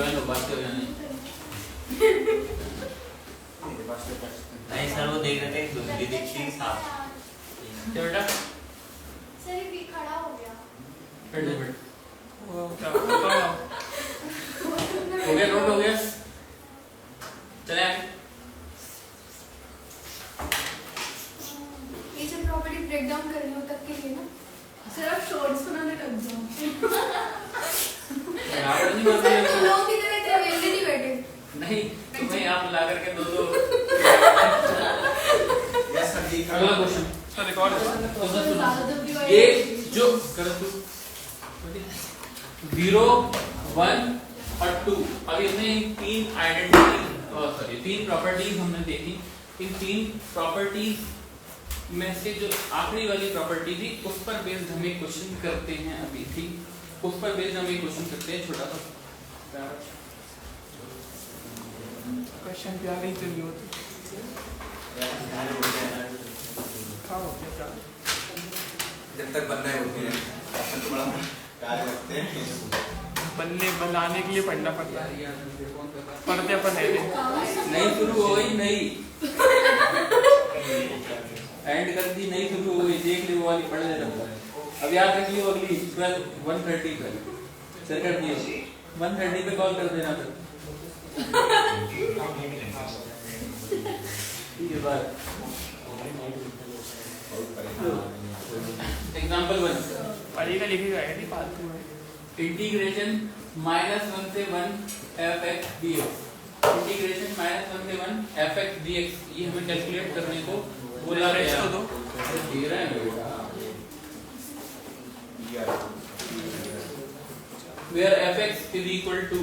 Join हो बात कर जाने नहीं सर वो देख रहे थे धुंधली दिखती साफ। क्या बेटा सर ये भी खड़ा हो गया। बैठ वो क्या हो गया नोट हो गया चले आगे। ये जब प्रॉपर्टी ब्रेक डाउन कर रही हो तब के लिए ना सर आप शॉर्ट्स बनाने लग जाओ। बराबर नहीं बात है लोग की तरह इतने वेले नहीं बैठे। नहीं तुम्हें आप ला करके दो अगला क्वेश्चन सर रिकॉर्ड है ये जो कर तू 0 1 और 2 अभी हमने तीन आइडेंटिटी तीन प्रॉपर्टीज हमने देखी। इन तीन प्रॉपर्टीज में से जो आखिरी वाली प्रॉपर्टी थी उस पर बेस्ड हम एक क्वेश्चन करते हैं। अभी थी उस पर बेस्ड हम एक क्वेश्चन करते हैं छोटा सा क्वेश्चन प्यार ही चल होती जब तक बनना है होती है कार्य रखते हैं बनने बनाने के लिए पढ़ना पड़ता है पढ़ते अपन है नहीं शुरू हो गई नहीं एंड कर दी नहीं शुरू हो गई देख ली वो वाली पढ़ ले रहा अब याद रख लियो अगली 130 पे सर कर दियो 130 पे कॉल कर देना फिर ठीक है बात। एग्जांपल 1 पढ़ेगा लिखेगा है नहीं फालतू में। इंटीग्रेशन -1 से 1 fx dx इंटीग्रेशन -1 से 1 fx dx ये हमें कैलकुलेट करने को बोला गया तो दो दे रहा है बेटा where fx is equal to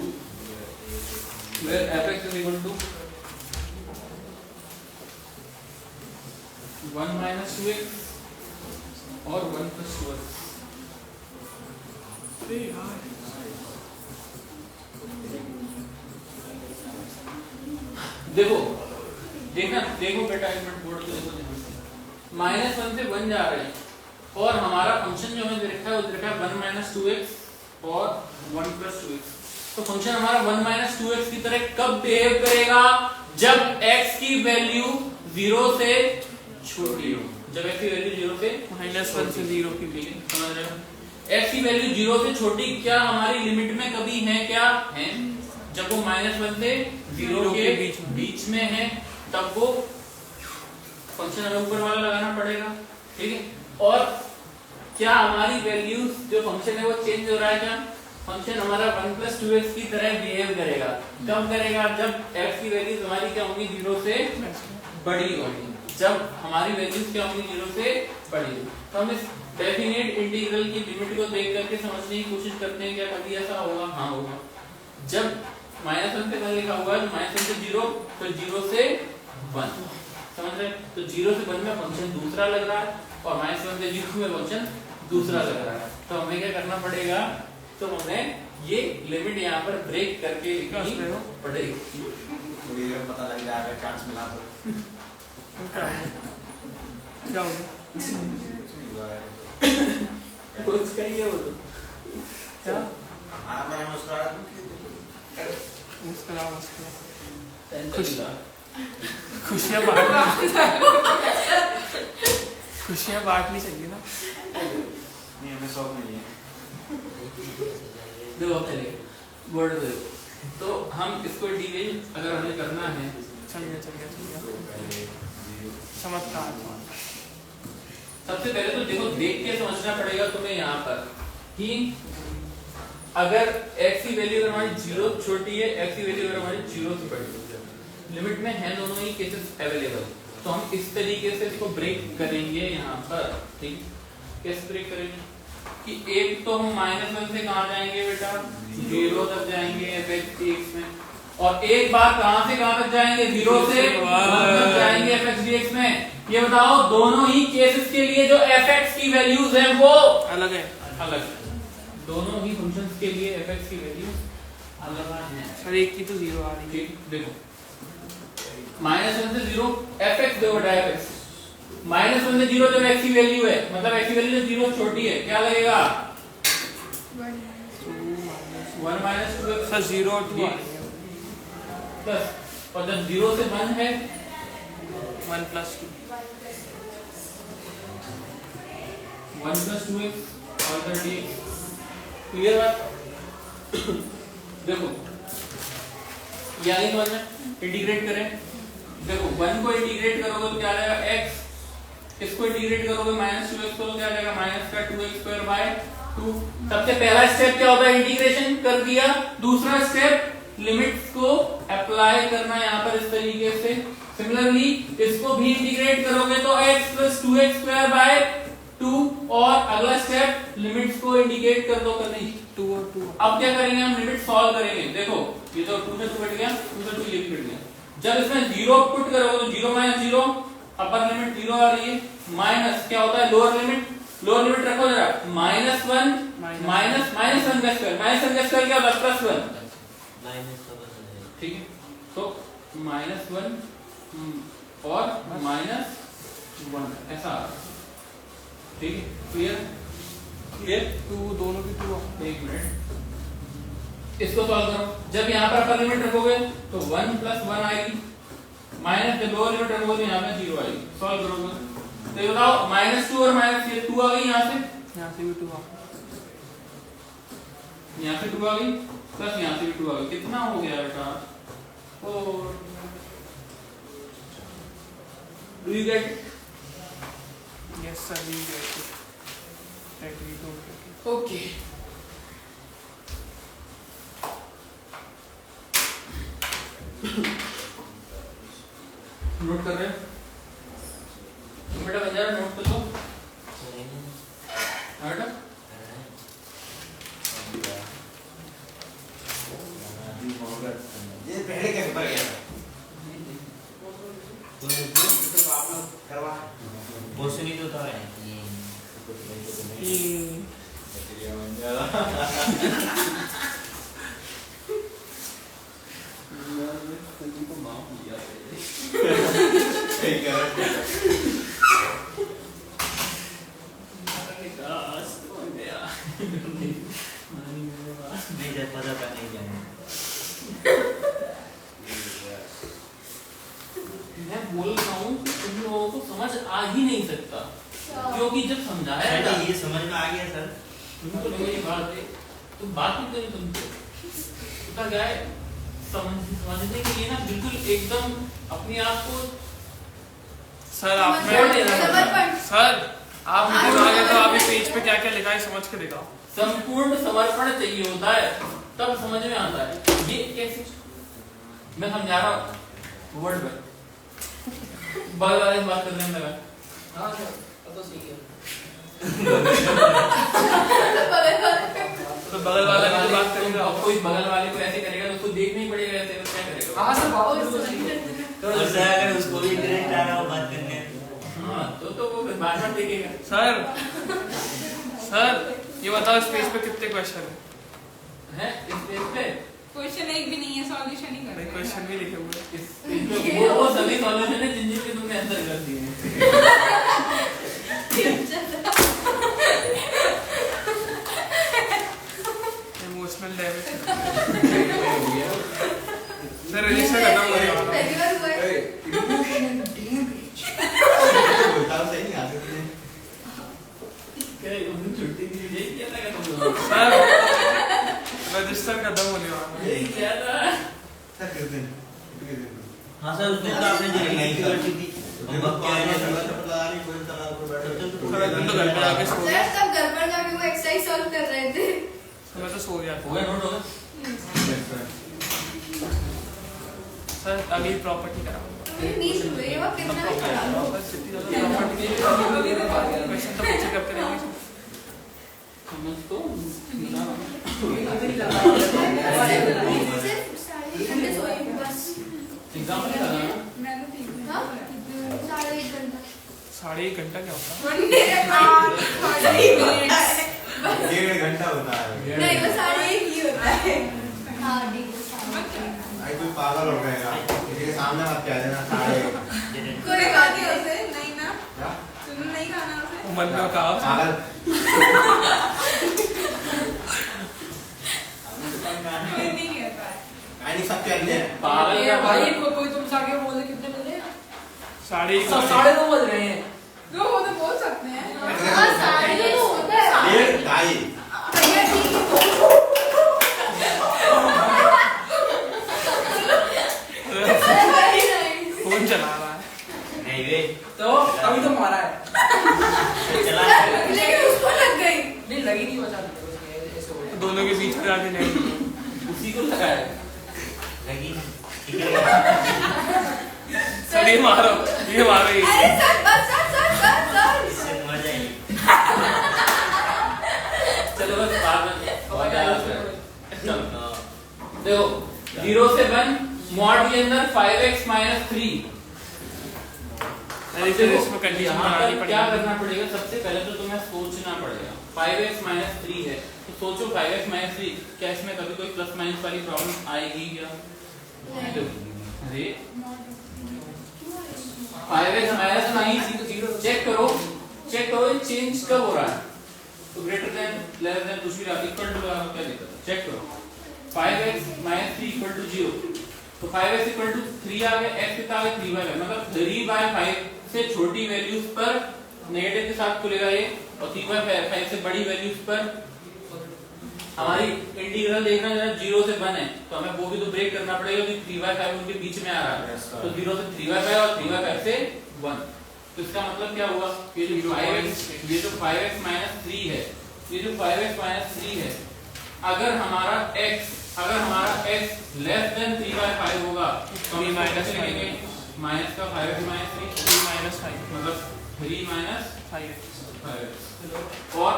1 minus 2x और 1 plus 2x। देखो बेटा एक मिनट बोर्ड पे देखो -1 से 1 जा रहे हैं और हमारा फंक्शन जो हमें लिखा है वो लिखा है 1 minus 2x और 1 plus 2x। तो फंक्शन हमारा 1 - 2x की तरह कब बिहेव करेगा जब x की वैल्यू 0 से छोटी हो। जब x की वैल्यू 0 से -1 से 0 की भी समझ रहे हो x की वैल्यू 0 से छोटी क्या हमारी लिमिट में कभी है क्या है जब वो -1 से 0 के बीच में है तब वो फंक्शन हमें ऊपर वाला लगाना पड़ेगा। ठीक है और क्या हमारी वैल्यूज जो फंक्शन है वो चेंज हो रहा है क्या फंक्शन हमारा 1 plus 2x की तरह बिहेव करेगा। कब करेगा जब x की वैल्यूज हमारी क्या होंगी 0 से बड़ी होगी। जब हमारी वैल्यूज क्या होंगी 0 से बड़ी तो हम इस डेफिनेट इंटीग्रल की लिमिट को देख करके समझने की कोशिश करते हैं क्या कभी ऐसा होगा। हाँ होगा जब -1 से 1 लिखा हुआ है तो -1 से 0 फिर 0 से 1 समझ रहे तो 0 से 1 में फंक्शन दूसरा लग रहा है और -1 से 0 में फंक्शन दूसरा लग रहा है। तो हमें क्या करना पड़ेगा तो हमें ये लिमिट यहाँ पर ब्रेक करके लिखनी पड़ेगी। मुझे पता लग जाएगा चांस मिला तो क्या होगा कुछ कहिए वो तो क्या मैं मुस्कुरा मुस्कुरा मुस्कुरा खुशियाँ बांटनी चाहिए ना। नहीं हमें शौक नहीं है देखो पहले वर्ड तो हम इसको डिवीजन अगर हमें करना है चलिए चमत्कार। सबसे पहले तो देखो देख के समझना पड़ेगा तुम्हें यहाँ पर कि अगर x की वैल्यू अगर हमारी 0 छोटी है x की वैल्यू अगर हमारी 0 से बड़ी है लिमिट में है दोनों ही केसेस अवेलेबल तो हम इस तरीके से इसको ब्रेक करेंगे यहाँ पर। ठीक कैसे ब्रेक करेंगे कि एक तो हम -1 से कहाँ जाएंगे बेटा 0 तक जाएंगे fx में और एक बार कहाँ से कहाँ तक जाएंगे 0 से 1 तक जाएंगे fx dx में। ये बताओ दोनों ही केसेस के लिए जो fx की वैल्यूज है वो अलग है दोनों ही फंक्शंस के लिए fx की वैल्यू अलग है। सर एक की तो 0 आ रही है। देखो -1 से 0 fx डिवाइड fx -1 से 0 जब x की वैल्यू है मतलब x की वैल्यू 0 छोटी है क्या लगेगा 1 1 माइनस 2x सर 0 और 2 प्लस, और जब 0 से 1 है 1 प्लस 2 1 प्लस 2x और 30 क्लियर बात। देखो ये आगे समझ में, इंटीग्रेट करें। देखो 1 को इंटीग्रेट करोगे तो क्या आ जाएगा x, इसको इंटीग्रेट करोगे -2x तो क्या आ जाएगा -2x²/2। सबसे पहला स्टेप क्या होता है, इंटीग्रेशन कर दिया। दूसरा स्टेप लिमिट्स को अप्लाई करना यहाँ पर इस तरीके से। सिमिलरली इसको भी इंटीग्रेट करोगे तो x + 2x²/2, और अगला स्टेप लिमिट्स को इंडिकेट कर दो, करनी 2 और 2। अब क्या करेंगे, हम लिमिट सॉल्व करेंगे। देखो ये तो 2 से 2 कट गया, 2 से 2 ये भी कट गया। जब इसमें 0 पुट करोगे तो 0 - 0 अपर लिमिट 0 आ रही है, माइनस क्या होता है लोअर लिमिट रखो जरा, -1 -1 का स्क्वायर, -1 का स्क्वायर क्या होता है +1, माइनस का बदल है। ठीक है। तो -1 और -1 ऐसा, ठीक है। क्लियर 2 दोनों की 2। एक मिनट, इसको सॉल्व करो। जब यहाँ पर अपर लिमिट रखोगे तो 1 + 1 आएगी, माइनस जब लोअर लिमिट रखोगे तो यहाँ पे 0 आएगी। सॉल्व करोगे तो ये बताओ -2 और ये 2 आ गई, यहाँ से भी 2 यहाँ से 2 आ गई, प्लस यहाँ से भी 2 आ गई। कितना हो गया बेटा 4। Do you get? Yes sir, we get it. That we don't get it. Okay, note कर रहे हो बेटा? बंजारा नोट कर लो बेटा। ये पहले कैसे पड़ गया? तो आप लोग करवा क्वेश्चन ही तो था नहीं जब पता था नहीं जाना। मैं बोल रहा हूँ कि तुम लोगों को समझ आ ही नहीं सकता, क्योंकि जब समझाया था ये समझ में आ गया सर। तुमको मेरी बात है, तुम बात नहीं करें, तुमको पता क्या है, समझने के लिए ना बिल्कुल एकदम अपने आप को सर आप मुझे बताइए तो आप पेज पे क्या क्या लिखा है समझ के दिखाओ। संपूर्ण समर्पण चाहिए होता है, तब समझ में आता है। ये कैसे, मैं समझा रहा हूँ वर्ड में, बगल वाले से बात करने में लगा। हाँ तो सही है। तो बगल वाला भी तो बात करेगा। अब कोई बगल वाले को ऐसे करेगा तो उसको देखना ही पड़ेगा ऐसे, तो क्या करेगा? और सर अगर उसको भी इंटरेस्ट आ रहा हो बात करने, हाँ तो वो फिर बार बार देखेगा। सर ये बताओ इस पेज पे कितने क्वेश्चन हैं इस पेज पे? क्वेश्चन एक भी नहीं है, सॉल्यूशन ही कर रहे हैं। क्वेश्चन भी लिखे हुए हैं। इस पेज पे वो सभी सॉल्यूशन है जिन के तुमने आंसर कर दिए हैं। इमोशनल डैमेज सर, रजिस्टर खत्म हो गया। पहली बार हुआ है। छुट्टी दी यही किया था क्या तुम लोग? सर रजिस्टर खत्म होने वाला है। यही किया था। हाँ सर उसने तो आपने जो नहीं कर दी थी हम अब क्या है सर तो घर पे आके सो गया। सर तब घर पर जाके वो एक्सरसाइज सॉल्व कर रहे थे। मैं तो सो गया। हो गया नोट हो गया? सर अभी प्रॉपर्टी करा नींद हुई है, वो कितना भी पढ़ा लो। क्वेश्चन तो पूछे करते रहेंगे। समझ तो सिर्फ 1.5 घंटे सोई हूँ बस। एग्जाम नहीं लगा ना? मैं तो ठीक हूँ। हाँ 1.5 घंटा। 1.5 घंटा क्या होता है? 1.5 घंटा होता है। नहीं वो 1.5 ही होता है। हाँ ठीक है। भाई कोई पागल हो गया, किसी के सामने मत कह देना 1.5। कोई बात नहीं उसे नहीं ना, क्या? तुम नहीं खाना उसे। मन में कहा पागल नहीं सकते अन्य पागल ये का भाई भाई। कोई तुमसे आगे बोले कितने बजे? 2:30 2:30 बज रहे हैं। दो वो तो बोल सकते हैं हाँ, साढ़े दो होता है। 1:30 भैया ठीक है। Very nice. फोन चला रहा है। नहीं वे तो अभी तो मारा है। चला लेकिन उसको लग गई। नहीं लगी नहीं बचा दी उसने ऐसे हो गया। दोनों के बीच में जाके नहीं। उसी को लगाया लगी ठीक है सर ये मारो ये मारो ये। अरे सर बस सर सर सर सर इससे मर जाएगी चलो बस बाद में बहुत ज्यादा हो गया। चलो हाँ। देखो 0 से 1 मॉड के अंदर 5x - 3। अरे फिर इसमें कंडीशन यहाँ बनानी पर क्या पड़ेगी। करना पड़ेगा? सबसे पहले तो तुम्हें सोचना पड़ेगा 5x - 3 है तो सोचो 5x - 3 क्या इसमें कभी कोई प्लस माइनस वाली प्रॉब्लम आएगी क्या? अरे 5x - 9 चेक करो ये चेंज कब हो रहा है? तो ग्रेटर देन लेस देन कुछ भी इक्वल टू क्या देता है? चेक करो 5x - 3 = 0 तो 5x = 3 आ गया, x कितना आ गया 3/5 मतलब 3/5 से छोटी वैल्यूज पर नेगेटिव के साथ खुलेगा ये और 3/5 से बड़ी वैल्यूज पर हमारी इंटीग्रल देखना जरा 0 से 1 है तो हमें वो भी तो ब्रेक करना पड़ेगा क्योंकि 3/5 उनके बीच में आ रहा है तो 0 से 3/5 और 3/5 से 1 तो इसका मतलब क्या हुआ? ये जो 5x - 3 है ये जो 5x - 3 है अगर हमारा x लेस देन 3/5 होगा तो हम माइनस लेंगे माइनस का 5x - 3 3 - 5 मतलब 3 - 5x 5x और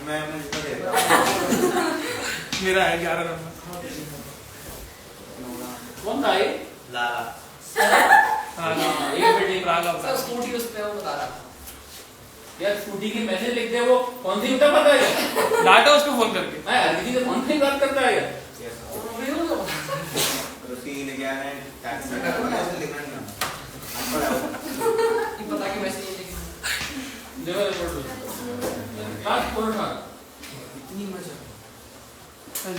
मैं अपना जितना देता मेरा है 11 नंबर। कौन था ये? लाला हाँ एक मिनट राघव सर स्कूटी उस पे वो बता रहा था। यार स्कूटी की मैसेज लिखते हैं वो कौन सी उठा पता है? डाटा उसको फोन करके। मैं हर किसी से फोन पे बात करता है यार। सीन क्या है टैक्सी का ऐसे लिखना नहीं आता ये पता कि वैसे ये लेकिन देखो रिपोर्ट क्लास 4 था इतनी मजा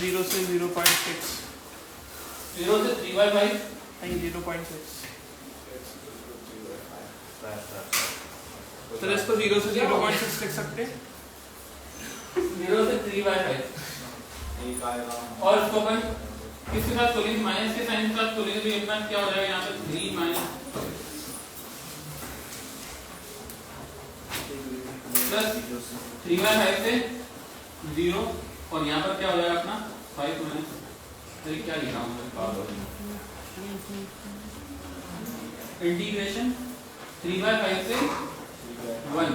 0 से 0.6 0 से 3/5 नहीं 0.6 तो इसको 0 से 0.6 लिख सकते हैं 0 से 3/5 एक आएगा और इसको अपन किसके साथ खोलेंगे? माइनस के साइन के साथ खोलेंगे तो ये अपना क्या हो जाएगा? यहाँ पे 3 - प्लस 3/5 से 0 और यहाँ पर क्या हो जाएगा अपना 5 माइनस अरे क्या लिखा हूँ इंटीग्रेशन 3/5 से 1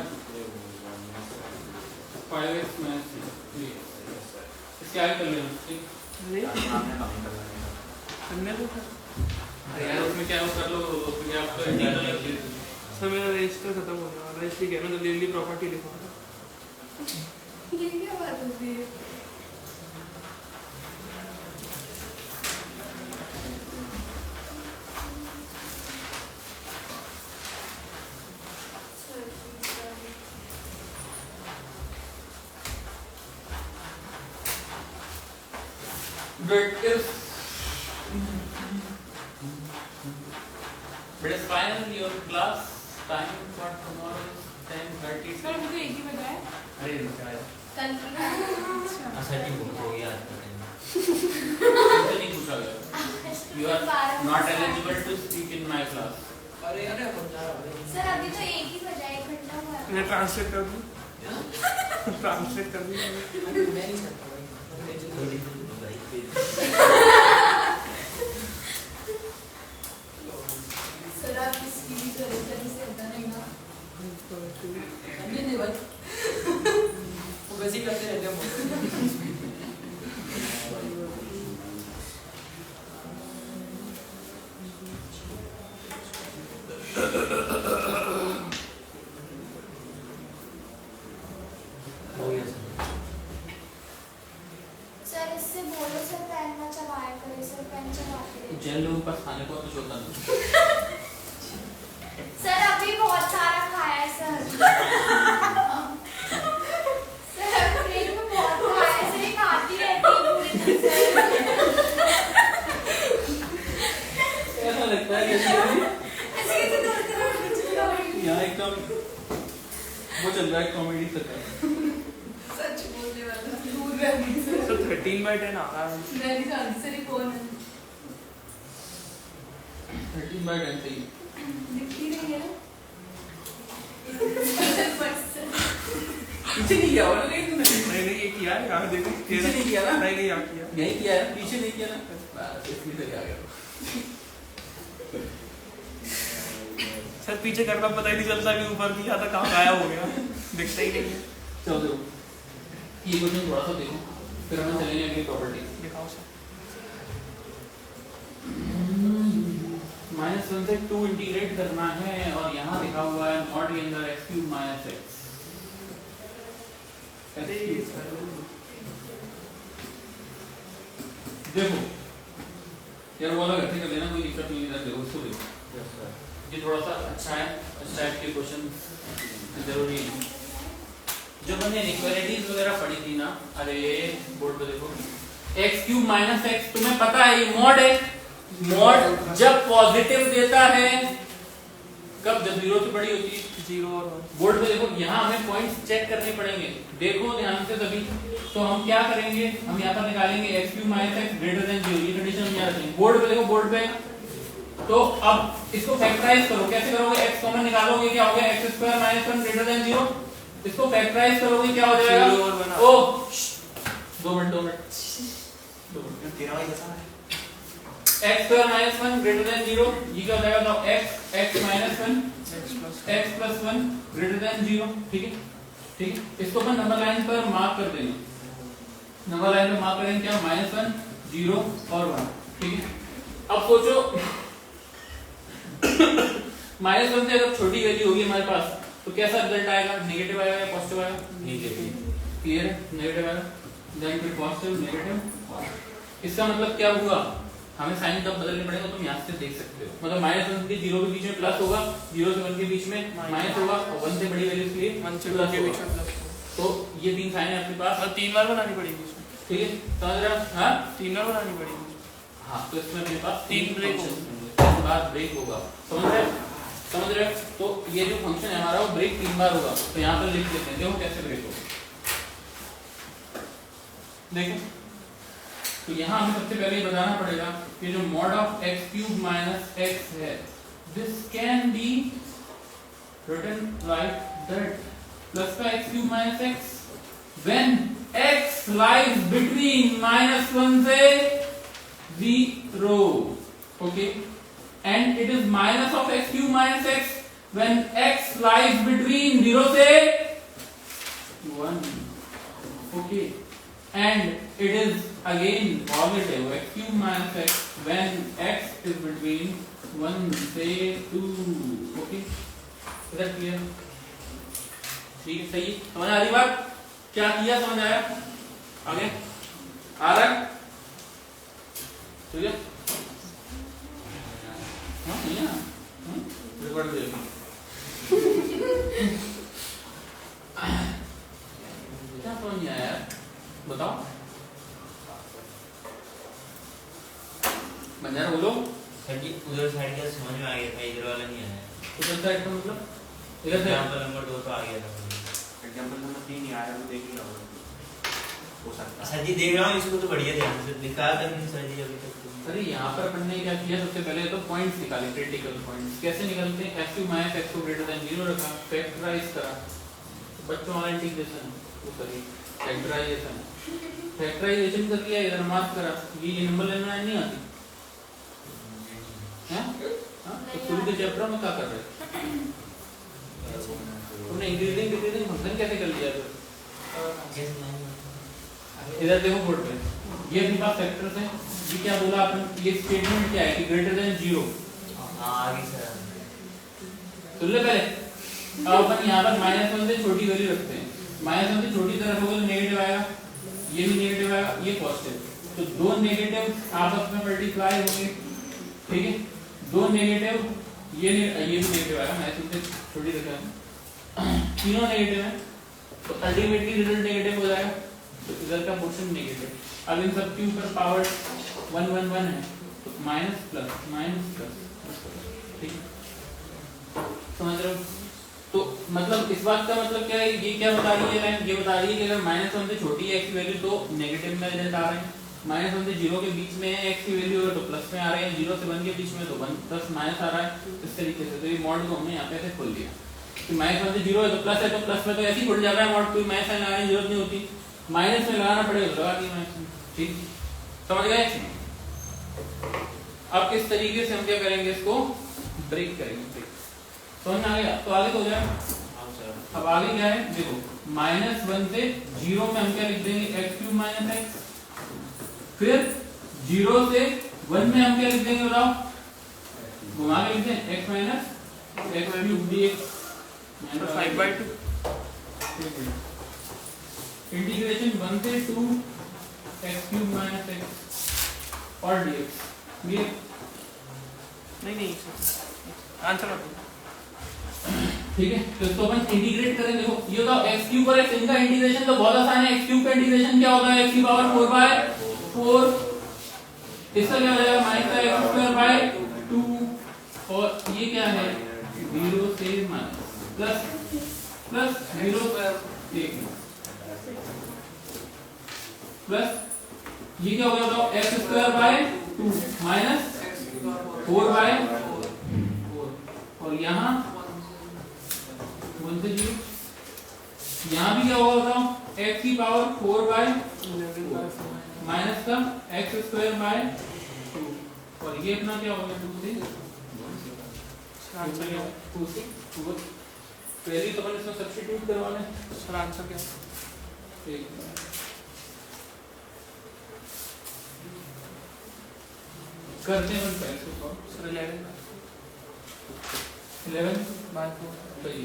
5x - 3 इसके आगे कर लेना ठीक करने दो अरे यार उसमें क्या है वो कर लो उसमें क्या आपको इंटीग्रल सर मेरा रजिस्टर खत्म होने वाला है इसलिए कहना तो डेली प्रॉपर्टी लिखवाना ये क्या बात होती है? But it's finally your class time for tomorrow is 10:30. Sir मुझे एक ही बजा है अरे क्या है? कल असली हो गया आज का टाइम मुझे नहीं पूछा गया. You are not eligible to speak in my class. अरे अरे बता रहा हूँ सर अभी तो एक ही बजा 1 घंटा हुआ है। मैं ट्रांसलेट कर दूं ट्रांसलेट कर दूं मैं नहीं सकता भाई सर आप इसकी भी तरीके से होता नहीं ना। नहीं भाई वो वैसे ही करते रहते हैं सर इससे बोलो सर पेन ना चबाया करे सर पेन चबाते रहे। जेल लोगों पास खाने को कुछ होता नहीं. सर अभी बहुत सारा खाया है सर। वो चल रहा है कॉमेडी सर्कल। सच बोलने वाला दूर रहने से तो 13/10 आ रहा है। मेरी शादी से कौन है 13/10 सही। दिखती नहीं है पीछे नहीं किया वाला नहीं तूने। नहीं ये किया है, यहाँ देखो। पीछे नहीं किया ना? नहीं यहाँ किया। यही किया है, पीछे नहीं किया ना? बस इसलिए सही आ गया। सर पीछे करना पता ही नहीं चलता कि ऊपर की था कहाँ गायब हो गया, दिखता ही नहीं है। चलो देखो ये क्वेश्चन थोड़ा सा देखो, फिर हम चलेंगे अगली प्रॉपर्टी। दिखाओ सर। -1 से 2 इंटीग्रेट करना है और यहाँ लिखा हुआ है मॉड के अंदर x³ - x। देखो यार वो अलग कर लेना, कोई दिक्कत नहीं है। देखो इसको देखो, ये थोड़ा सा अच्छा है, इस टाइप के क्वेश्चन जरूरी है। जो मैंने इक्वालिटीज वगैरह पढ़ी थी ना, अरे बोर्ड पे देखो x³ - x, तुम्हें पता है ये मॉड है। मॉड जब पॉजिटिव देता है कब, जब 0 से बड़ी होती है 0 और 1। बोर्ड पे देखो, यहाँ हमें पॉइंट्स चेक करने पड़ेंगे, देखो ध्यान से सभी। तो हम क्या करेंगे, हम यहाँ पर निकालेंगे x³ - x ग्रेटर देन 0, ये कंडीशन हम याद रखेंगे। बोर्ड पे देखो, बोर्ड पे। तो अब इसको फैक्टराइज करो, कैसे करोगे, x कॉमन निकालोगे, क्या हो गया x² - 1 ग्रेटर देन 0। इसको फैक्टराइज करोगे क्या हो जाएगा, 0 और 1। ओ 2 मिनट तेरा भाई कैसा है x² - 1 ग्रेटर देन 0, ये क्या हो जाएगा, तो x - 1 x + 1 ग्रेटर देन 0। ठीक है, ठीक है। इसको अपन नंबर लाइन पर मार्क कर देंगे, नंबर लाइन पे मार्क करेंगे क्या, -1 0 और 1। ठीक है, अब सोचो -1 से अगर छोटी वैल्यू होगी हमारे पास तो कैसा रिजल्ट आएगा, नेगेटिव आएगा या पॉजिटिव आएगा, नेगेटिव। क्लियर है, नेगेटिव आएगा, देन फिर पॉजिटिव नेगेटिव। इसका मतलब क्या हुआ, हमें साइन तब बदलने पड़ेगा, तुम यहाँ से देख सकते हो। मतलब -1 से 0 के बीच में प्लस होगा, 0 से 1 के बीच में माइनस होगा, और 1 से बड़ी वैल्यू के लिए 1 से 2 के बीच में प्लस। तो ये 3 साइन है अपने पास, और 3 बार बनानी पड़ेगी इसमें। ठीक है, समझ रहे हो? हाँ 3 बार बनानी पड़ेगी। हाँ, तो इसमें अपने पास 3 ब्रेक होंगे, 3 बार ब्रेक होगा। समझ रहे हो? समझ रहे हो? तो ये जो फंक्शन है हमारा वो ब्रेक 3 बार होगा। तो यहाँ पर लिख लेते हैं, देखो कैसे ब्रेक होगा। देखो तो यहाँ हमें सबसे पहले ये बताना पड़ेगा कि जो मॉड ऑफ x³ - x है, this can be written like that, plus का x³ - x when x lies between -1 से 0, okay, and it is minus of x³ - x when x lies between 0 से 1, okay, and it is again positive x³ - x when x is between 1 से 2, okay, is that clear? ठीक है, सही समझ आ रही बात, क्या किया समझ आया, आगे आ रहा है, ठीक है, हाँ नहीं है, रिकॉर्ड दे क्या समझ नहीं आया यार, बताओ, बंजारा बोलो। सर जी उधर साइड का समझ में आ गया था, इधर वाला नहीं आया। उधर साइड का मतलब इधर से एग्जांपल नंबर 2 तो आ गया था। एग्जांपल नंबर 3 नहीं आया, वो देख ही रहा हो सकता है। सर जी देख रहा हूँ, इसको तो बढ़िया ध्यान से लिखा था नहीं सर जी अभी तक तो। अरे यहाँ पर अपन ने क्या किया, सबसे पहले तो पॉइंट्स निकाले, क्रिटिकल पॉइंट्स। कैसे निकलते हैं, x³ - x को ग्रेटर देन 0 रखा, फैक्टराइज करा, बच्चों वाला इंटीग्रेशन वो करिए, फैक्टराइजेशन, फैक्टराइजेशन कर लिया, इधर मार्क करा, ये नंबर लेना नहीं आती हैं? तो शुरू के चैप्टर में क्या कर रहे हैं, तुमने इंक्रीजिंग डिक्रीजिंग फंक्शन कैसे कर लिया फिर? इधर देखो बोर्ड पे, ये अपने पास फैक्टर्स हैं, ये क्या बोला अपन, ये स्टेटमेंट क्या है कि ग्रेटर देन 0। हाँ आगे सर सुन ले पहले, अब अपन यहाँ पर -1 से छोटी वैल्यू रखते हैं, -1 से छोटी तरफ होगा तो नेगेटिव आएगा, ये भी नेगेटिव आएगा, ये पॉजिटिव, तो दो नेगेटिव आपस में मल्टीप्लाई होंगे, ठीक है, दो नेगेटिव, ये भी नेगेटिव आएगा, -1 से छोटी रखा है, तीनों नेगेटिव है, तो अल्टीमेटली रिजल्ट नेगेटिव हो जाएगा, तो इधर का पोर्शन नेगेटिव। अब इन सब के ऊपर पावर 1 1 1 है, तो माइनस प्लस, ठीक है, समझ रहे हो? तो मतलब इस बात का मतलब क्या है, ये क्या बता रही है लाइन, ये बता रही है कि अगर -1 से छोटी है x की वैल्यू तो नेगेटिव में रिजल्ट आ रहे हैं, -1 से 0 के बीच में है x की वैल्यू तो प्लस में आ रहे हैं, 0 से 1 के बीच में तो 1 प्लस माइनस आ रहा है। इस तरीके से तो ये मॉड को हमने यहाँ पे ऐसे खोल दिया कि -1 से 0 है तो प्लस में तो ऐसे ही खुल जाता है मॉड, कोई माइनस साइन लगाने की जरूरत नहीं होती, माइनस में लगाना पड़ेगा तो लगा दिया माइनस। ठीक, समझ गए? अब इस तरीके से हम क्या करेंगे, इसको ब्रेक करेंगे। समझ में आ गया? तो आगे तो हो जाएगा। अब आगे क्या है देखो, -1 से 0 में हम क्या लिख देंगे, x³ - x, फिर 0 से 1 में हम क्या लिख देंगे बताओ, घुमा के लिख दें x - x³ dx तो 5/2 इंटीग्रेशन 1 से 2 x³ - x और dx। ये नहीं आंसर बताओ। ठीक है, तो इसको अपन इंटीग्रेट करेंगे। देखो ये तो x³ और x, इनका इंटीग्रेशन तो बहुत आसान है। x³ का इंटीग्रेशन क्या होता है, x⁴ 4/4, इसका क्या हो जाएगा -x²/2, और ये क्या है 0 से माइनस प्लस 0 प्लस ये क्या हो गया तो x²/2 माइनस 4/4, और यहाँ 1 से 0, यहाँ भी क्या होगा बताओ, x⁴/4 माइनस का x²/2, और ये अपना क्या होगा 2 से पहले तो अपन इसमें सब्स्टिट्यूट करवा लें। सर आंसर क्या है? ठीक, करते हैं अपन इसको सॉल्व। सर 11/4 सही।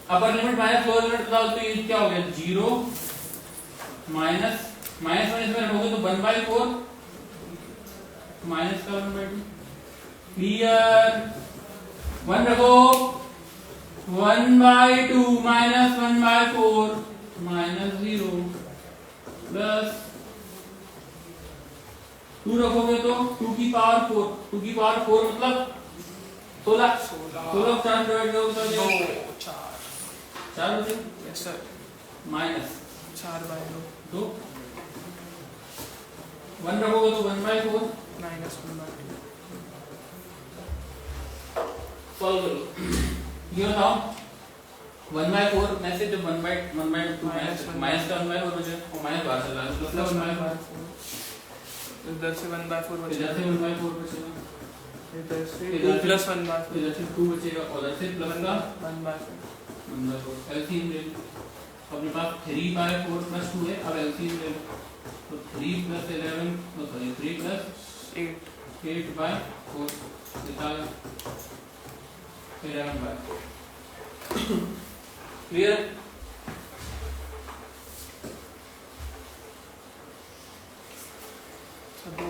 Upper limit minus lower limit बताओ, तो ये क्या हो गया 0 माइनस -1 इसमें रखोगे तो 1/4 माइनस का 1/2, क्लियर? 1 रखो 1/2 माइनस 1/4 माइनस 0 प्लस 2 रखोगे तो 2 की पावर 4 मतलब 16 4 डिवाइड करोगे तो 4 बचे, यस सर माइनस 4/2 2, 1 रखोगे तो 1/4 -1/2 सॉल्व करो। ये बताओ 1/4 में से जब 1/2 माइनस का 1/4 बचे और माइनस बाहर चला है प्लस का 1/4, इधर से 1/4 इधर बचेगा, से 1/4 बचेगा, इधर से इधर 2 + 1/4 इधर से 2 बचेगा और इधर से प्लस का 1/4 1/4। एलसीएम ले लो, अपने पास 3/4 + 2 है, अब एलसीएम ले लो तो 3 + 11 सॉरी 3 + 8 8/4 निकाल 11/4। क्लियर? सर 2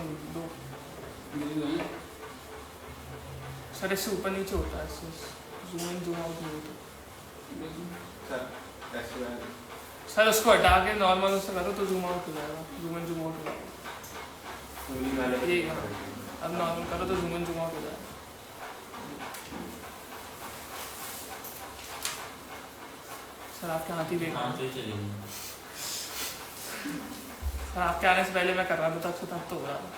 सर इससे ऊपर नीचे होता है, इससे जूम इन जूम आउट नहीं होता। सर उसको हटा के नॉर्मल उससे करो तो जूम आउट हो जाएगा, जूम इन जूम आउट हो जाएगा। ये अब नॉर्मल करो तो जूम इन जूम आउट हो जाएगा। सर आपके हाथ ही देखा, सर आपके आने से पहले मैं कर रहा था तब से तब तो हो रहा था।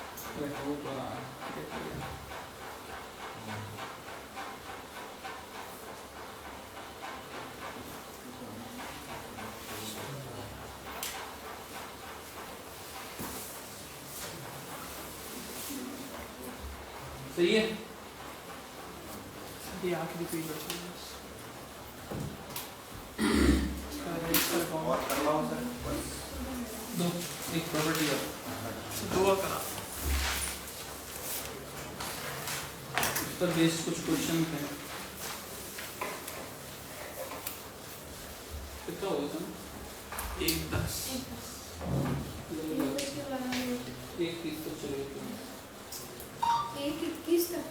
सही है? ये आखिरी पेज बची है बस। और करवाओ सर दो एक प्रॉपर्टी का दो करा इस पर बेस्ड कुछ क्वेश्चन हैं। कितना होगा सर? 1-10 एक 30 तक चलेगा। 1-21 तक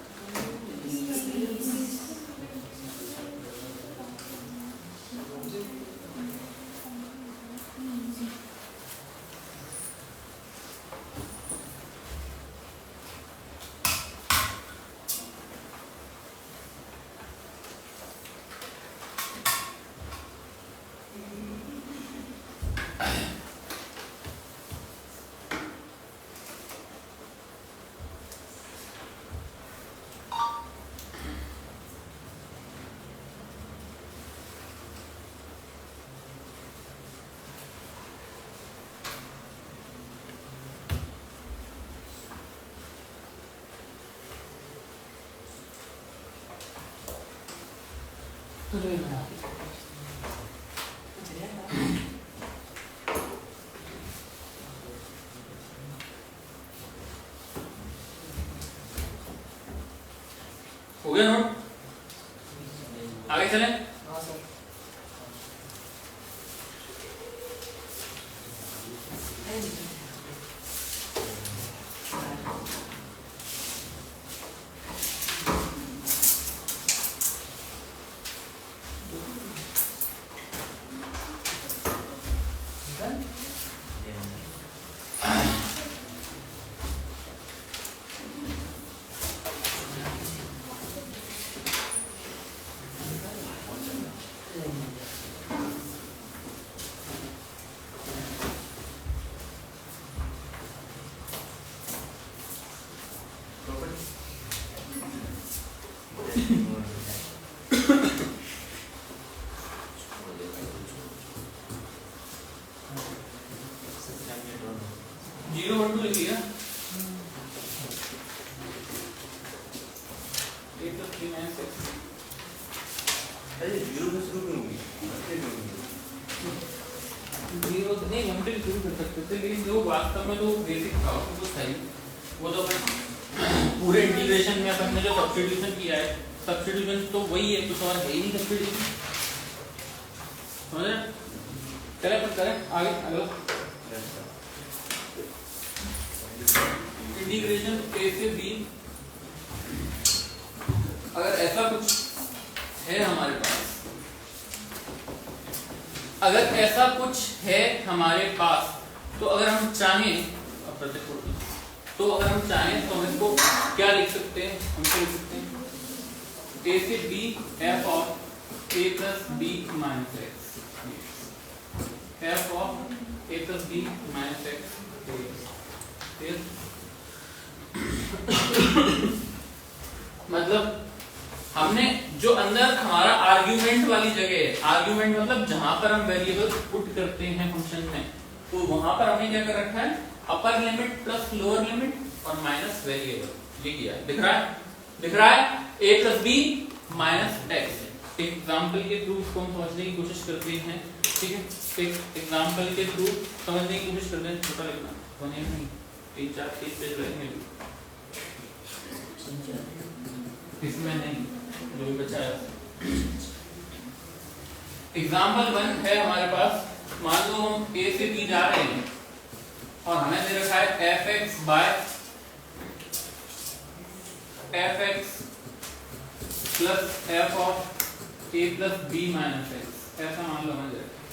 हो गया नोट? आगे चलें। हाँ सर। जीरो वन टू लिखिएगा। अरे जीरो से शुरू क्यों हुई? जीरो नहीं वन से शुरू कर सकते थे, लेकिन जो वास्तव में तो बेसिक था वो सही, वो तो अपन पूरे इंटीग्रेशन में अपन ने जो सब्स्टिट्यूशन किया है, सब्स्टिट्यूशन तो वही है, कुछ और है ही नहीं सब्स्टिट्यूशन। समझ रहे? चले अपन करें आगे अगला इंटीग्रेशन ए से बी। अगर ऐसा कुछ है हमारे पास, अगर ऐसा कुछ है हमारे पास, तो अगर हम चाहें, तो अगर हम चाहें तो हम इसको क्या लिख सकते हैं? हम क्या लिख सकते हैं? ए से b f of a plus b minus x, f of a plus b minus x. मतलब हमने जो अंदर हमारा आर्ग्यूमेंट वाली जगह है, आर्ग्यूमेंट मतलब जहां पर हम वेरिएबल पुट करते हैं फंक्शन में, तो वहां पर हमने क्या कर रखा है? Upper limit plus lower limit और माइनस वेरिएबल, ये किया है। दिख रहा है? दिख रहा है? a plus b minus x. Example के थ्रू इसको हम समझने की कोशिश करते हैं, ठीक है? एक एग्जाम्पल के थ्रू समझने की कोशिश करते हैं। छोटा लिखना तो नहीं, 3-4 पेज रहेंगे इसमें नहीं, जो भी बचा है। एग्जाम्पल 1 है हमारे पास। मान लो हम a से b जा रहे हैं और हमें दे रखा है f x by f x plus f of a plus b minus x, ऐसा मान लो हमें दे रखा है,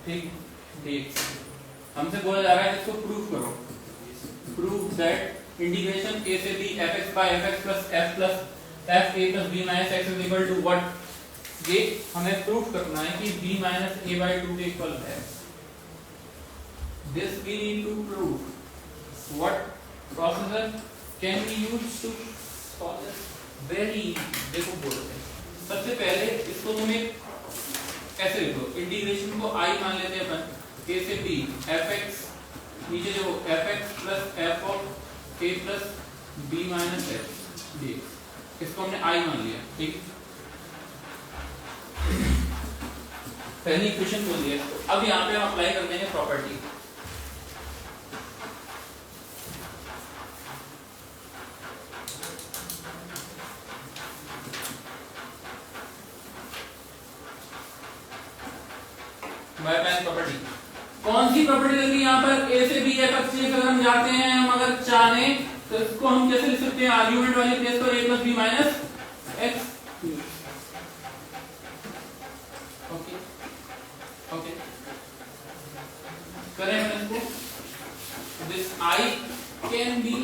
ठीक? dx हमसे बोला जा रहा है इसको प्रूफ करो, प्रूव दैट इंटीग्रेशन a से b fx by fx plus f plus f a plus b minus x is equal to what? ये हमें प्रूफ करना है कि b minus a by 2 के इक्वल है। This we need to prove. What procedure can we use to solve this? Very देखो बोल रहे हैं। सबसे पहले इसको तुम एक ऐसे लिखो, इंटीग्रेशन को I मान लेते हैं अपन, a से b fx, नीचे देखो fx plus f of a plus b minus x dx, इसको हमने i मान लिया, ठीक? पहली इक्वेशन बोल दिया। अब यहाँ पे हम अप्लाई कर देंगे प्रॉपर्टी। प्रॉपर्टी कौन सी प्रॉपर्टी लगी यहाँ पर? a से b f से अगर हम जाते हैं, हम अगर चाहें तो इसको हम कैसे लिख सकते हैं? आर्ग्यूमेंट वाले प्लेस पर a plus b minus x. Okay okay, करें इसको। This i can be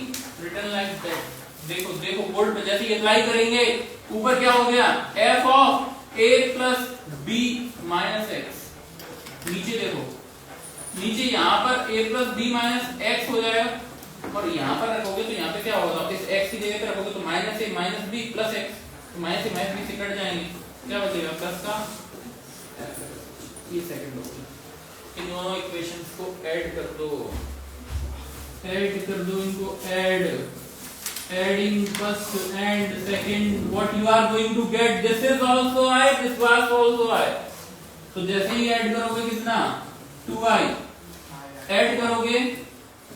written like that. देखो देखो बोर्ड पे जैसे ही अप्लाई करेंगे, ऊपर क्या हो गया? f of a plus b minus x. नीचे देखो, नीचे यहाँ पर a plus b minus x हो जाएगा, और यहाँ पर रखोगे तो यहाँ पे क्या होगा? इस x की जगह पे रखोगे तो minus a minus b plus x, तो माइनस a माइनस बी से कट जाएंगे, क्या बचेगा? प्लस का ये सेकंड हो गया। इन दोनों इक्वेशंस को ऐड कर दो, ऐड कर दो, इनको add. adding first and second, what you are going to get, this is also I, this was also I. तो जैसे ही ऐड करोगे कितना 2i, ऐड करोगे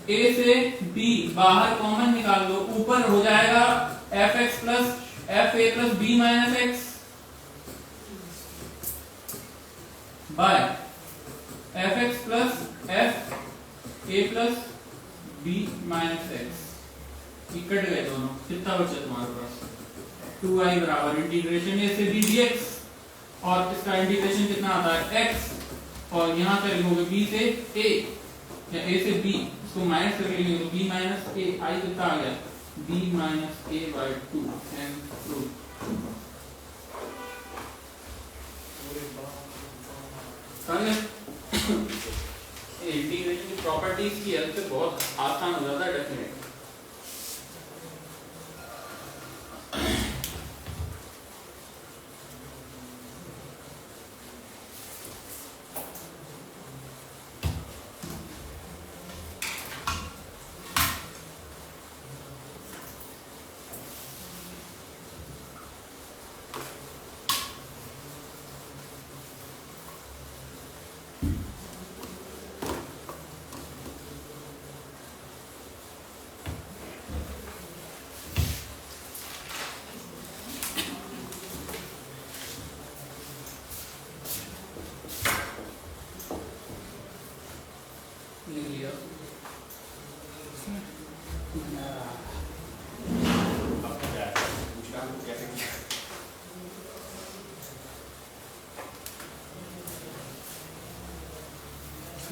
a से b, बाहर कॉमन निकाल दो, ऊपर हो जाएगा fx plus fa plus b minus x by fx plus fa plus b minus x। Cut गए दोनों, कितना बचा तुम्हारे पास 2i बराबर इंटीग्रेशन a से b dx, और इसका इंटीग्रेशन कितना आता है x, और यहाँ पर लिखोगे b से a या a से b, इसको माइनस कर लेंगे तो b माइनस a, i कितना आ गया b minus a by 2 and prove. Integration की प्रॉपर्टीज की हेल्प से बहुत आसान हो जाता है डेफिनेट।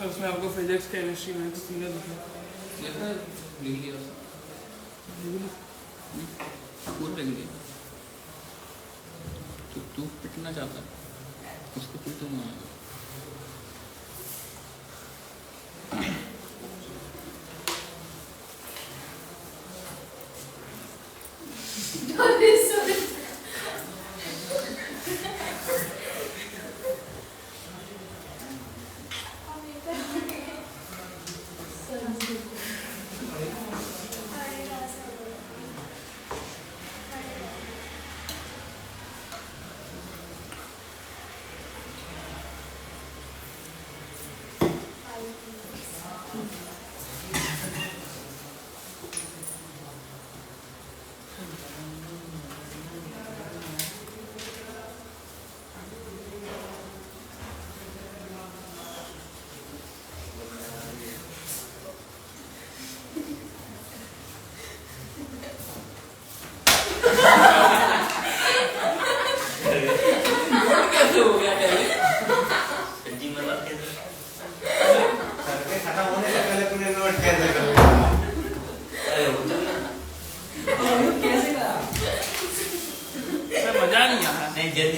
उसमें आपको फिजिक्स केमिस्ट्री मैथ्स तीनों दिखे। लिख लिया पूरा लिख लिया। तू पिटना चाहता है उसको पिटूंगा।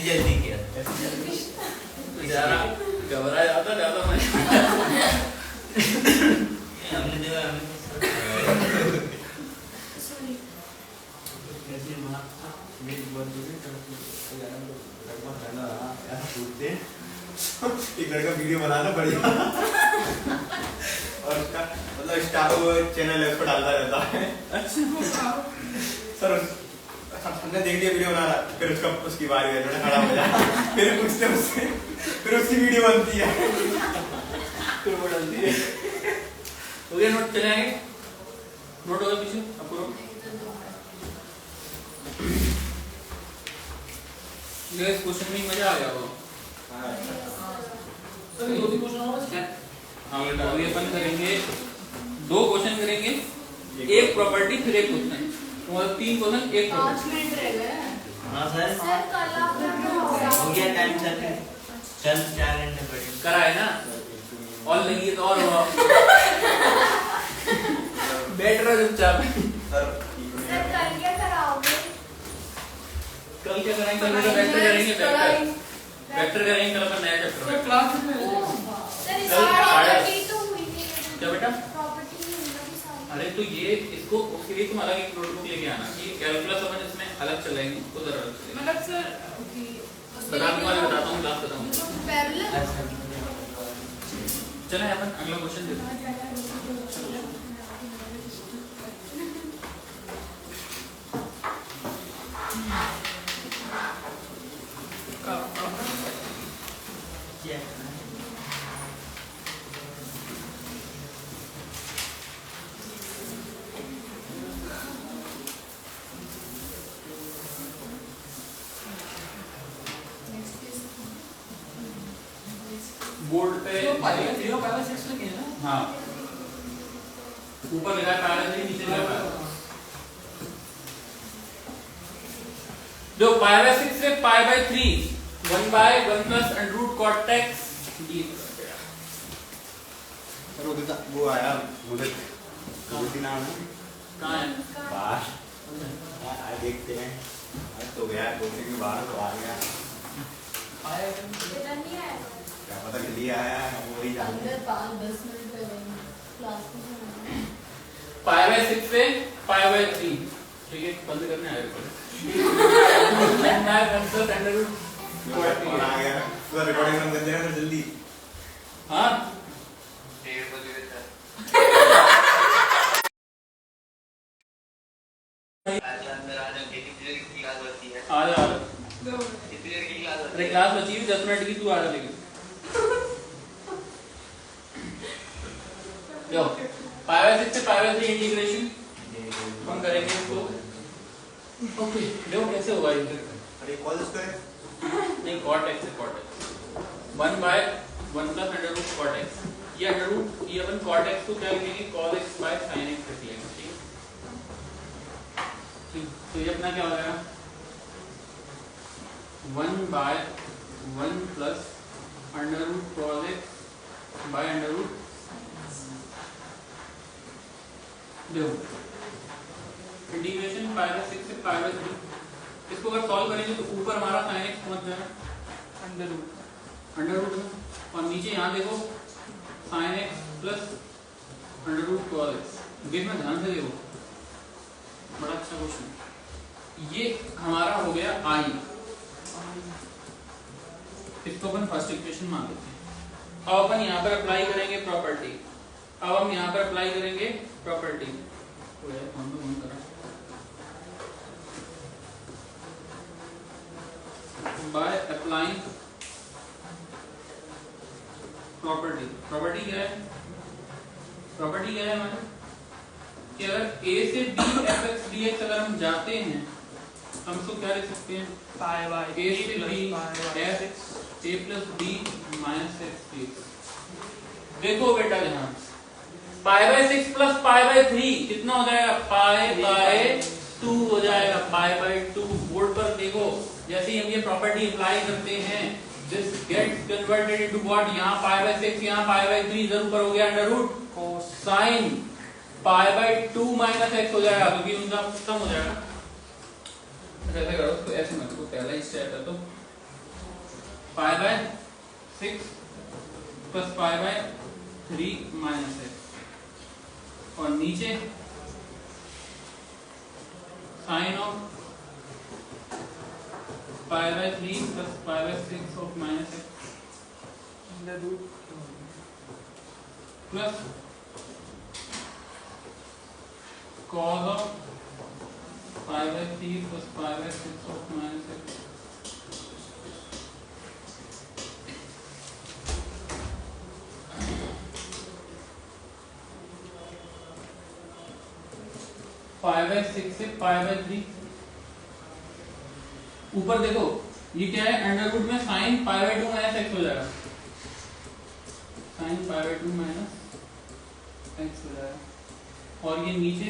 जल्दी किया बेचारा घबरा जाता ज्यादा मैं हमने देखा एक लड़का वीडियो बनाना बढ़िया और उसका मतलब स्टार चैनल है उसको डालता रहता है। अच्छा सर हमने देख लिया वीडियो बनाना, फिर उसका उसकी बारी है खड़ा हो जाए, फिर पूछते उससे, फिर उसकी वीडियो बनती है, फिर वो डालती है। हो गया नोट चले आएंगे, नोट होगा पीछे आपको इस क्वेश्चन में मजा आ गया वो। सभी दो तीन क्वेश्चन और हैं। हाँ बेटा अभी अपन करेंगे 2 क्वेश्चन करेंगे, एक प्रॉपर्टी फिर एक क्वेश्चन, मतलब 3 क्वेश्चन एक 5 मिनट रह गए। हाँ सर सर कल आप हो गया टाइम सर, चल 4 घंटे पड़े करा है ना, और लगी तो और हुआ बैठ रहा चुपचाप। सर कल क्या कराओगे? कल क्या करेंगे, कल बेटा वेक्टर करेंगे, वेक्टर करेंगे कल अपन नया चैप्टर में। क्लास में सर इस कल प्रॉपर्टी तो हुई नहीं है। क्या बेटा? प्रॉपर्टी नहीं हुई ना सारी। अरे तो ये इसको उसके लिए तुम अलग एक नोटबुक लेके आना कि कैलकुलस अपन इसमें अलग चलाएंगे, उधर अलग चलेंगे। मतलब सर बता दूंगा, बताता हूँ, क्लास बताऊँ। पैरेलल चले अपन अगला क्वेश्चन देखते हैं। बोर्ड पे तो पाई 3 और पाई 6 लिखे हैं ना। हाँ ऊपर लिखा है पाई बाय 3, नीचे लिखा है पाई। जो पाई बाय 6 से pi by 3 1/1 plus under root cot x d. Sir वो आया मुझे नाम है कहाँ है? बाहर आज देखते हैं। आज तो गया कोचिंग के बाहर तो आ गया, आया इधर नहीं आया क्या पता जल्दी आया वो ही जाने। अंदर 5-10 मिनट लगेंगे क्लास में। पाई बाय 6 से पाई बाय 3 ठीक है, बंद करने आया और आ गया पूरा रिकॉर्डिंग बंद कर देना तो जल्दी। हाँ आ जा अरे क्लास बची हुई 10 मिनट की, तू आ जा लेकिन लो पाई बाय 6 से पाई बाय 3 इंटीग्रेशन हम करेंगे इसको। ओके देखो कैसे होगा ये। अरे कॉल इसको है नहीं cot x है cot x 1/1 plus under root cot x। ये अंडर रूट ये अपन cot x को क्या लिखेंगे cos x by sin x लिख लेंगे। ठीक तो ये अपना क्या हो जाएगा 1/1 plus under root cos x by under root. देखो इंटीग्रेशन पाई बाय 6 से पाई बाय 3 इसको अगर सॉल्व करेंगे तो ऊपर हमारा sin x पहुंच जाएगा अंडर रूट में, और नीचे यहाँ देखो sin x plus under root cos x। गेट में ध्यान से देखो, बड़ा अच्छा क्वेश्चन। ये हमारा हो गया I, इसको अपन फर्स्ट इक्वेशन मान लेते हैं। अब अपन यहाँ पर अप्लाई करेंगे प्रॉपर्टी। अब हम यहाँ पर अप्लाई करेंगे property by applying property. Property क्या है? प्रॉपर्टी क्या है हमारे कि अगर a से b fx dx अगर हम जाते हैं हम इसको क्या लिख सकते हैं पाई बाय a से b f a plus b minus x dx। देखो बेटा ध्यान, पाई बाय 6 प्लस पाई बाय 3 कितना हो जाएगा पाई बाय 2 हो जाएगा। पाई बाय 2 बोर्ड पर देखो जैसे ही हम ये प्रॉपर्टी अप्लाई करते हैं this gets converted into what, यहाँ पाई बाय 6 यहाँ पाई बाय 3 इधर ऊपर हो गया under root cosine pi by 2 minus x हो जाएगा क्योंकि उनका खत्म हो जाएगा। ऐसे करो उसको, ऐसे मत करो, पहला ही स्टेप है तो pi by 6 plus pi by 3 minus x और नीचे sine of pi by 3 plus pi by 6 of minus x under root plus cos of pi by 3 plus pi by 6 of minus x। Pi by 6 से pi by 3 ऊपर देखो ये क्या है under root में sine pi by 2 minus x हो जाएगा, sine pi by 2 minus x हो जाएगा। और ये नीचे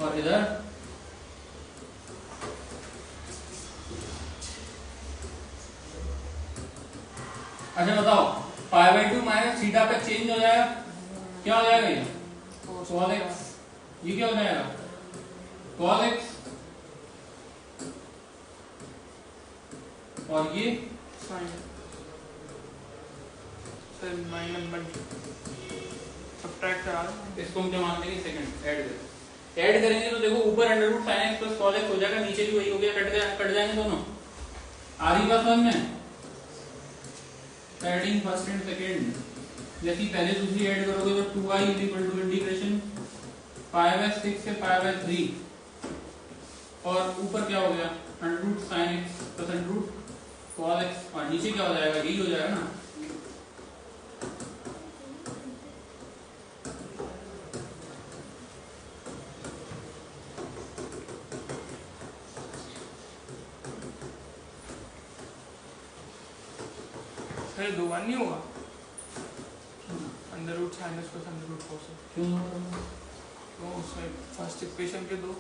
और इधर अच्छा बताओ पाई बाय 2 माइनस थीटा पे चेंज हो जाएगा, क्या हो जाएगा ये cos x। ये क्या हो जाएगा cos x और ये साइन सर माइनस सब्ट्रैक्ट करा इसको हम क्या मान लेंगे सेकंड ऐड करेंगे तो देखो ऊपर under root sin x plus cos x हो जाएगा, नीचे भी वही हो गया, कट जाएंगे दोनों। आ रही बात समझ में? एडिंग फर्स्ट एंड सेकंड जैसी पहले दूसरी ऐड करोगे तो 2i इंटीग्रेशन पाई बाय 6 से पाई बाय 3 और ऊपर क्या हो गया under root sin x plus under root cos x और नीचे क्या हो जाएगा यही हो जाएगा ना। फिर 2 बार नहीं होगा अंडर रूट साइनस को अंडर रूट कोस क्यों तो उसमें फर्स्ट इक्वेशन के 2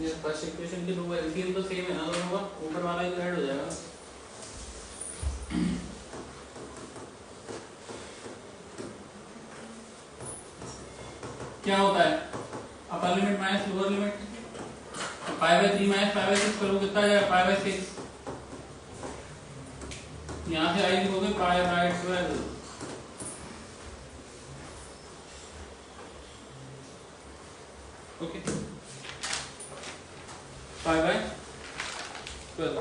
ये फर्स्ट इक्वेशन के 2 एलसीएम तो सेम है ना दोनों का, ऊपर वाला ही ऐड हो जाएगा। क्या होता है upper limit minus lower limit, pi by 3 minus pi by 6 करो कितना आ जाएगा पाई बाय 6, यहाँ से आई लिखोगे pi by 12, okay pi by 12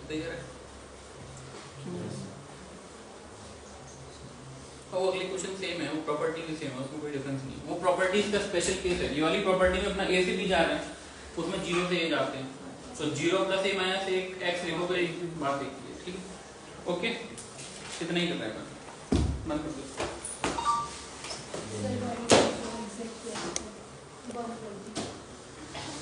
देख रहे वो अगली क्वेश्चन सेम है, वो प्रॉपर्टी भी सेम है, उसमें कोई डिफरेंस नहीं है। वो प्रॉपर्टी इसका स्पेशल केस है, ये वाली प्रॉपर्टी में अपना ए से बी जा रहे हैं, उसमें 0 से a जाते हैं, तो 0 प्लस a माइनस 1 x लिखोगे बात एक ही है, ठीक है ओके इतना ही करना है बंद कर दो।